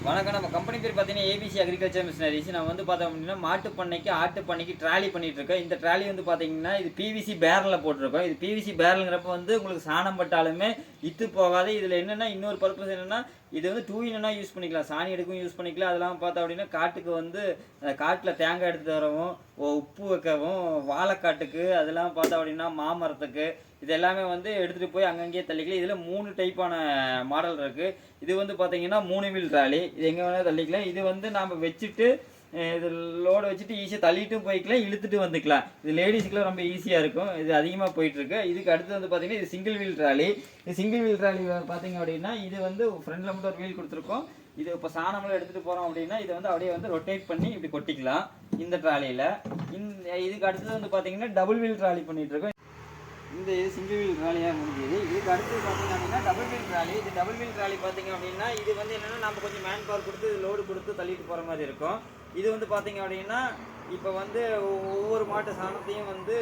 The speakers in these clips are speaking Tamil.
வணக்கம். நம்ம கம்பெனி பேர் பார்த்தீங்கன்னா ஏபிசி அக்ரிகல்ச்சர் மிஷினரிஸ். நான் வந்து பார்த்தோம் அப்படின்னா மாட்டு பண்ணைக்கு ஆட்டு பண்ணைக்கு ட்ராலி பண்ணிட்டு இருக்கேன். இந்த ட்ராலி வந்து பார்த்தீங்கன்னா இது பிவிசி பேரலில் போட்டிருக்கோம். இது பிவிசி பேரலுங்கிறப்ப வந்து உங்களுக்கு சாணம் பட்டாலுமே இத்து போகாது. இதில் என்னென்னா இன்னொரு பர்பஸ் என்னென்னா இது வந்து 2 in 1 யூஸ் பண்ணிக்கலாம். சாணி எடுக்கும் யூஸ் பண்ணிக்கலாம். அதெல்லாம் பார்த்தோம் அப்படின்னா காட்டுக்கு வந்து காட்டில் தேங்காய் எடுத்து தரவும், உப்பு வைக்கவும், வாழைக்காட்டுக்கு அதெல்லாம் பார்த்தோம் அப்படின்னா மாமரத்துக்கு இது எல்லாமே வந்து எடுத்துகிட்டு போய் அங்கங்கேயே தள்ளிக்கலாம். இதில் 3 டைப்பான மாடல் இருக்குது. இது வந்து பார்த்தீங்கன்னா 3 வீல் ட்ராலி. இது எங்கே வேணாலும் தள்ளிக்கலாம். இது வந்து நாம் வச்சுட்டு இது லோடு வச்சுட்டு ஈஸியாக தள்ளிட்டும் போய்க்கலாம், இழுத்துட்டு வந்துக்கலாம். இது லேடிஸுக்குலாம் ரொம்ப ஈஸியாக இருக்கும். இது அதிகமாக போயிட்டுருக்கு. இதுக்கு அடுத்து வந்து பார்த்தீங்கன்னா இது சிங்கிள் வீல் ட்ராலி. இது சிங்கிள் வீல் ட்ராலி பார்த்தீங்க அப்படின்னா இது வந்து ஃப்ரண்டில் மட்டும் ஒரு வீல் கொடுத்துருக்கோம். இது இப்போ சாணமெல்லாம் எடுத்துகிட்டு போகிறோம் அப்படின்னா இதை வந்து அப்படியே வந்து ரொட்டேட் பண்ணி இப்படி கொட்டிக்கலாம் இந்த ட்ராலியில். இதுக்கு அடுத்தது வந்து பார்த்தீங்கன்னா டபுள் வீல் ட்ராலி பண்ணிகிட்ருக்கோம். இது சிங்கிள் வீல் ட்ராலியாக முடிஞ்சுது. இதுக்கு அடுத்து பார்த்தீங்க அப்படின்னா டபுள் வீல் ட்ராலி. இது டபுள் வீல் ட்ராலி பார்த்தீங்க அப்படின்னா இது வந்து என்னென்னா நம்ம கொஞ்சம் மேன் பவர் கொடுத்து லோடு கொடுத்து தள்ளிட்டு போகிற மாதிரி இருக்கும். இது வந்து பார்த்தீங்க அப்படின்னா இப்போ வந்து ஒவ்வொரு மாட்டு சாணத்தையும் வந்து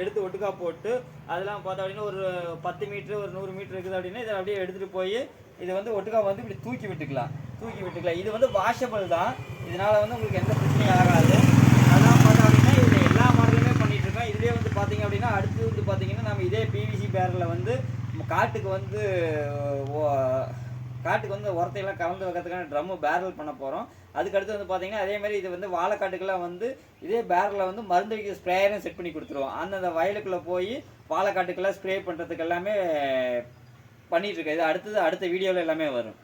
எடுத்து ஒட்டுக்கா போட்டு அதெல்லாம் பார்த்தோம் அப்படின்னா ஒரு 10 மீட்ரு ஒரு 100 மீட்ரு இருக்குது அப்படின்னா இதை அப்படியே எடுத்துகிட்டு போய் இதை வந்து ஒட்டுக்கா வந்து இப்படி தூக்கி விட்டுக்கலாம். இது வந்து வாஷபிள் தான். இதனால் வந்து உங்களுக்கு எந்த பிரச்சனையும் ஆகாது. அதெல்லாம் பார்த்தோம் அப்படின்னா இதில் எல்லா மாடலுமே பண்ணிகிட்ருக்கோம். இதுலேயே வந்து பார்த்தீங்க அப்படின்னா அடுத்து வந்து பார்த்தீங்கன்னா நம்ம இதே பிவிசி பேரில் வந்து காட்டுக்கு வந்து உரத்தையெல்லாம் கலந்து வைக்கிறதுக்கான ட்ரம்மு பேரல் பண்ண போகிறோம். அதுக்கடுத்து வந்து பார்த்தீங்கன்னா அதேமாதிரி இது வந்து வாழைக்காட்டுக்கெல்லாம் வந்து இதே பேரலில் வந்து மருந்து வைக்கிற ஸ்ப்ரேயரும் செட் பண்ணி கொடுத்துருவோம். அந்த வயலுக்குள்ளே போய் வாழைக்காட்டுக்கெல்லாம் ஸ்ப்ரே பண்ணுறதுக்கு எல்லாமே பண்ணிகிட்ருக்கேன். இது அடுத்த வீடியோவில் எல்லாமே வரும்.